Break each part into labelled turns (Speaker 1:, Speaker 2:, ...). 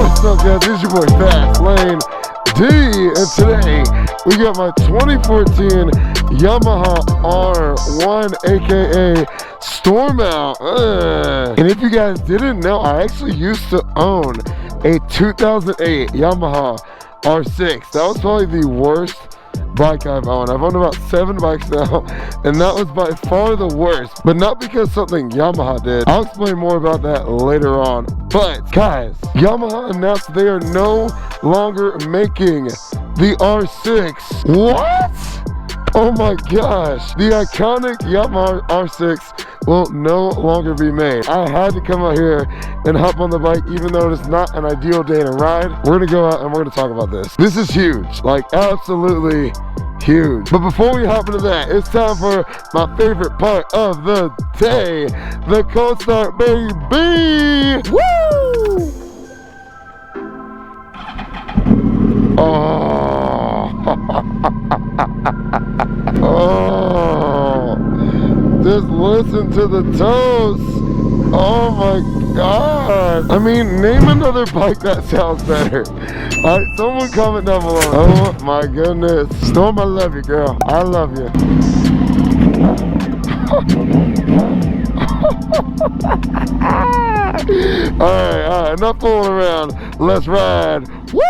Speaker 1: What's up, guys? It's your boy FastLaneD, and today we got my 2014 Yamaha R1, aka Storm Out. And if you guys didn't know, I actually used to own a 2008 Yamaha R6. That was probably the worst bike I've owned. I've owned about 7 bikes now, and that was by far the worst, but not because something Yamaha did. I'll explain more about that later on. But guys, Yamaha announced they are no longer making the R6. What? Oh my gosh, the iconic Yamaha R6 will no longer be made. I had to come out here and hop on the bike, even though it is not an ideal day to ride. We're gonna go out and we're gonna talk about this. This is huge, like absolutely huge. But before we hop into that, it's time for my favorite part of the day, the cold start, baby. Woo! Oh. Oh. Just listen to the toes. Oh my god. I mean, name another bike that sounds better. Alright, someone comment down below. Oh my goodness. Storm, I love you, girl. I love you. Alright, enough fooling around. Let's ride. Woo!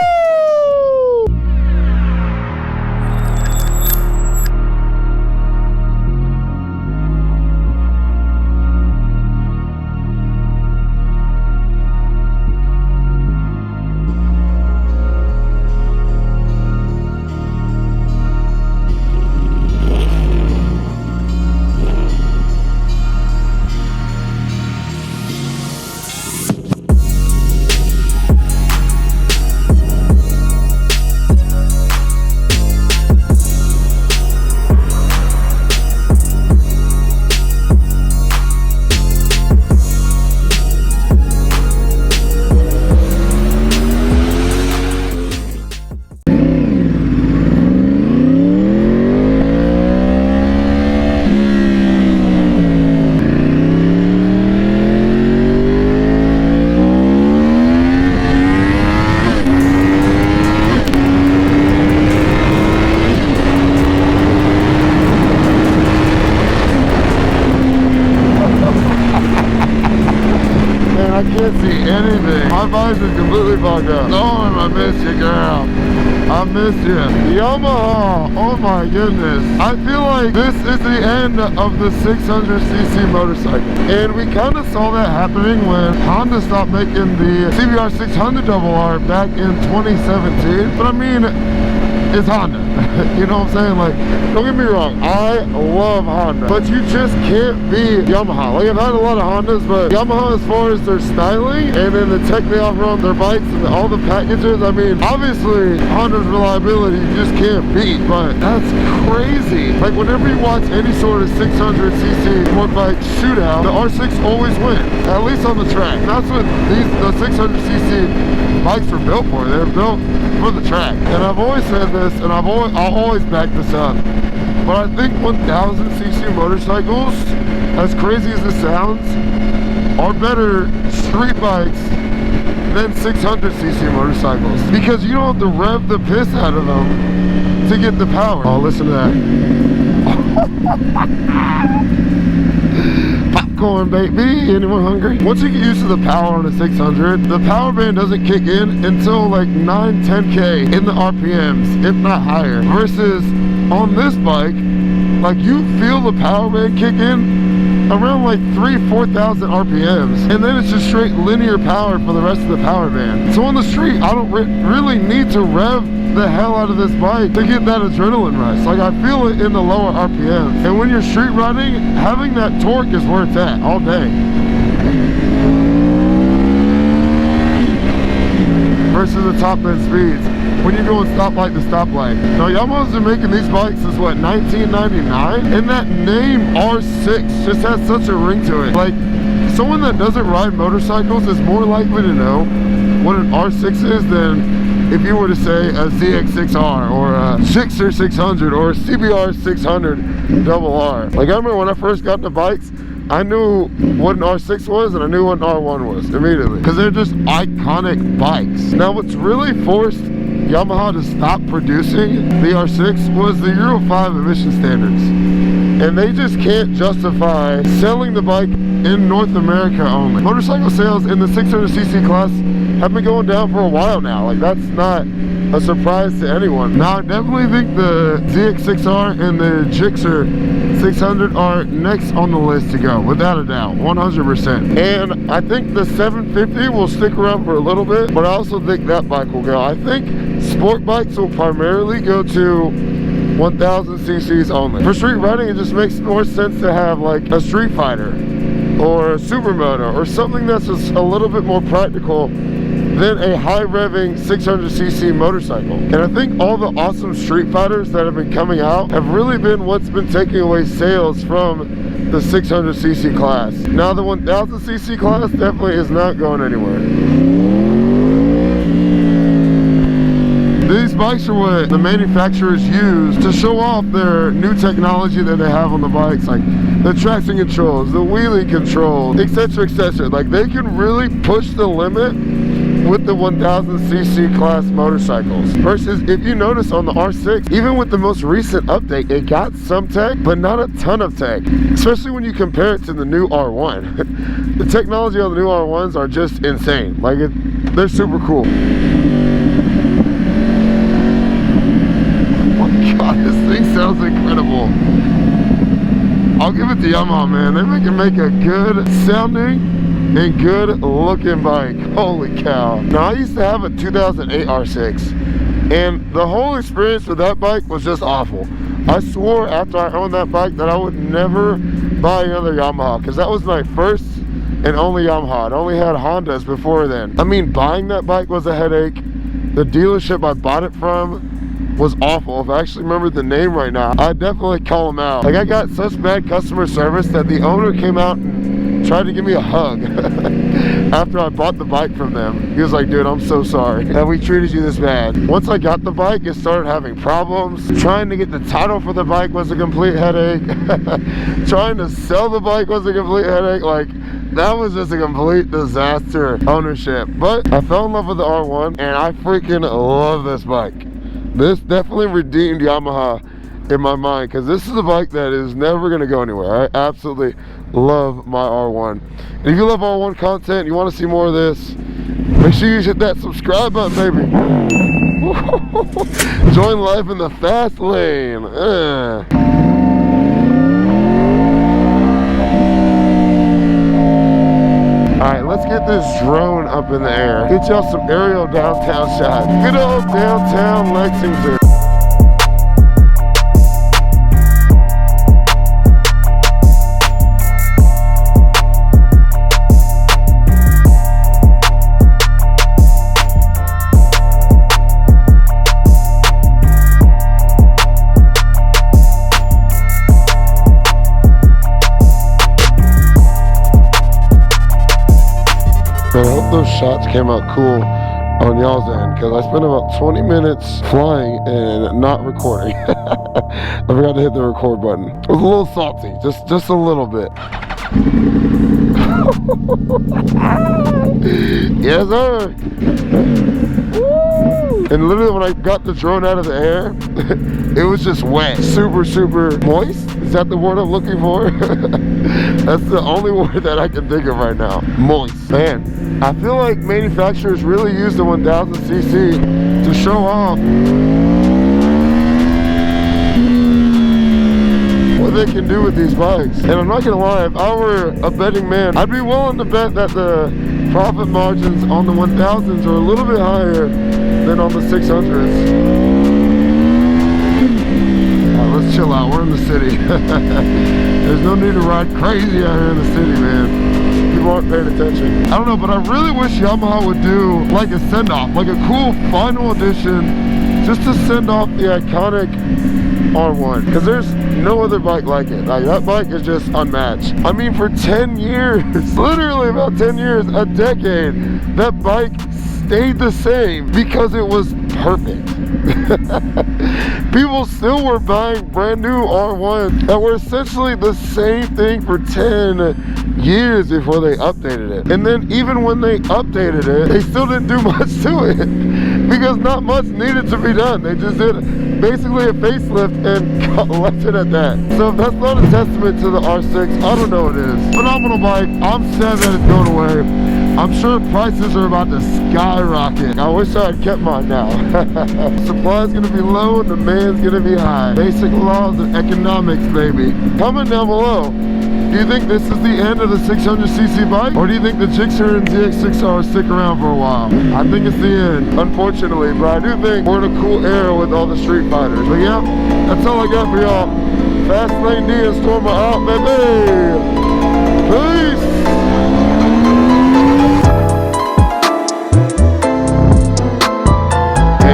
Speaker 1: I can't see anything. My eyes are completely fogged up. Storm, I miss you, girl. I miss you. Yamaha, oh my goodness. I feel like this is the end of the 600cc motorcycle. And we kind of saw that happening when Honda stopped making the CBR 600 RR back in 2017. But I mean, it's Honda. You know what I'm saying? Like, don't get me wrong, I love Honda, but you just can't be Yamaha. Like, I've had a lot of Hondas, but Yamaha, as far as their styling and then the tech they offer on their bikes and all the packages, I mean, obviously Honda's reliability you just can't beat, but that's crazy. Like, whenever you watch any sort of 600cc sport bike shootout, the R6 always wins, at least on the track. That's what the 600cc bikes were built for. They're built for the track. And I've always said this, and I'll always back this up, but I think 1000cc motorcycles, as crazy as this sounds, are better street bikes than 600cc motorcycles, because you don't have to rev the piss out of them to get the power. Oh, listen to that. Popcorn, baby. Anyone hungry? Once you get used to the power on a 600, the power band doesn't kick in until like 9-10k in the RPMs, if not higher. Versus on this bike, like, you feel the power band kick in around like 3,000-4,000 RPMs, and then it's just straight linear power for the rest of the power band. So on the street, I don't really need to rev the hell out of this bike to get that adrenaline rush. Like, I feel it in the lower RPMs. And when you're street riding, having that torque is where it's at all day. Versus the top end speeds, when you go and stoplight to stoplight. Now, Yamaha's been making these bikes since what, 1999? And that name R6 just has such a ring to it. Like, someone that doesn't ride motorcycles is more likely to know what an R6 is than if you were to say a ZX6R or a Gixxer 600 or a CBR 600 RR. Like, I remember when I first got into bikes, I knew what an R6 was and I knew what an R1 was immediately, because they're just iconic bikes. Now what's really forced Yamaha to stop producing the R6 was the Euro 5 emission standards. And they just can't justify selling the bike in North America only. Motorcycle sales in the 600cc class have been going down for a while now. Like, that's not a surprise to anyone. Now, I definitely think the ZX6R and the Gixxer 600 are next on the list to go, without a doubt, 100%. And I think the 750 will stick around for a little bit, but I also think that bike will go. I think sport bikes will primarily go to 1000 cc's only. For street riding, it just makes more sense to have like a Street Fighter or a Supermoto or something that's just a little bit more practical than a high revving 600cc motorcycle. And I think all the awesome Street Fighters that have been coming out have really been what's been taking away sales from the 600cc class. Now the 1000cc class definitely is not going anywhere. These bikes are what the manufacturers use to show off their new technology that they have on the bikes, like the traction controls, the wheelie control, etc, etc. Like, they can really push the limit with the 1000cc class motorcycles. Versus, if you notice on the R6, even with the most recent update, it got some tech, but not a ton of tech. Especially when you compare it to the new R1. The technology on the new R1s are just insane. Like, they're super cool. God, this thing sounds incredible. I'll give it to Yamaha, man. They can make a good sounding and good looking bike. Holy cow. Now, I used to have a 2008 R6, and the whole experience with that bike was just awful. I swore after I owned that bike that I would never buy another Yamaha, because that was my first and only Yamaha. I only had Hondas before then. I mean, buying that bike was a headache. The dealership I bought it from was awful. If I actually remember the name right now, I'd definitely call them out. Like, I got such bad customer service that the owner came out and tried to give me a hug after I bought the bike from them. He was like, dude, I'm so sorry that we treated you this bad. Once I got the bike, it started having problems. Trying to get the title for the bike was a complete headache. Trying to sell the bike was a complete headache. Like, that was just a complete disaster ownership. But I fell in love with the R1, and I freaking love this bike. This definitely redeemed Yamaha in my mind, because this is a bike that is never going to go anywhere. I absolutely love my R1. And if you love R1 content, you want to see more of this, make sure you hit that subscribe button, baby. Join life in the fast lane. Alright, let's get this drone up in the air. Get y'all some aerial downtown shots. Good old downtown Lexington. Man, I hope those shots came out cool on y'all's end, because I spent about 20 minutes flying and not recording. I forgot to hit the record button. It was a little salty, just a little bit. Yes, sir. And literally when I got the drone out of the air, it was just wet. Super, super moist. Is that the word I'm looking for? That's the only word that I can think of right now. Moist. Man, I feel like manufacturers really use the 1000cc to show off what they can do with these bikes. And I'm not gonna lie, if I were a betting man, I'd be willing to bet that the profit margins on the 1000s are a little bit higher than on the 600s. Let's chill out, we're in the city. There's no need to ride crazy out here in the city, man. People aren't paying attention. I don't know, but I really wish Yamaha would do like a send-off, like a cool final edition, just to send off the iconic R1, because there's no other bike like it. Like, that bike is just unmatched. I mean, for 10 years, literally about 10 years, a decade, that bike stayed the same because it was perfect. People still were buying brand new R1s that were essentially the same thing for 10 years before they updated it. And then even when they updated it, they still didn't do much to it because not much needed to be done. They just did basically a facelift and left it at that. So if that's not a testament to the R6, I don't know what it is. Phenomenal bike. I'm sad that it's going away. I'm sure prices are about to skyrocket. I wish I had kept mine now. Supply's gonna be low and demand's gonna be high. Basic laws of economics, baby. Comment down below. Do you think this is the end of the 600cc bike? Or do you think the Gixxer and ZX6R will stick around for a while? I think it's the end, unfortunately, but I do think we're in a cool era with all the Street Fighters. But yeah, that's all I got for y'all. FastLaneD and Storm are out, baby! Peace!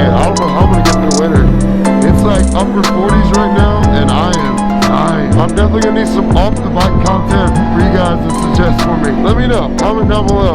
Speaker 1: I don't know how I'm gonna get through winter. It's like upper 40s right now, and I am dying. I'm definitely gonna need some off the bike content for you guys to suggest for me. Let me know. Comment down below.